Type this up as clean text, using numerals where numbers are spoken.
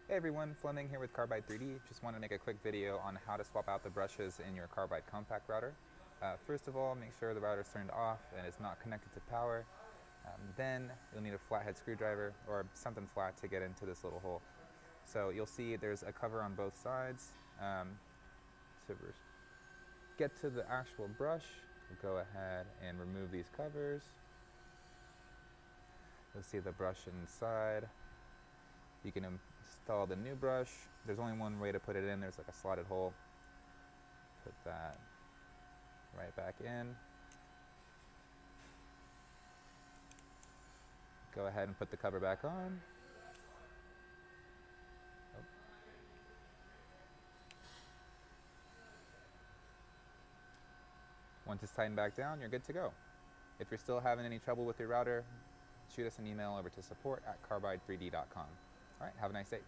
Hey everyone, Fleming here with Carbide 3D. Just want to make a quick video on how to swap out the brushes in your Carbide Compact Router. First of all, make sure the router is turned off and is not connected to power. Then you'll need a flathead screwdriver or something flat to get into this little hole. So you'll see there's a cover on both sides. To get to the actual brush, we'll go ahead and remove these covers. You'll see the brush inside. You can install the new brush. There's only one way to put it in. There's like a slotted hole. Put that right back in. Go ahead and put the cover back on. Oh. Once it's tightened back down, you're good to go. If you're still having any trouble with your router, shoot us an email over to support@carbide3d.com. All right, have a nice day.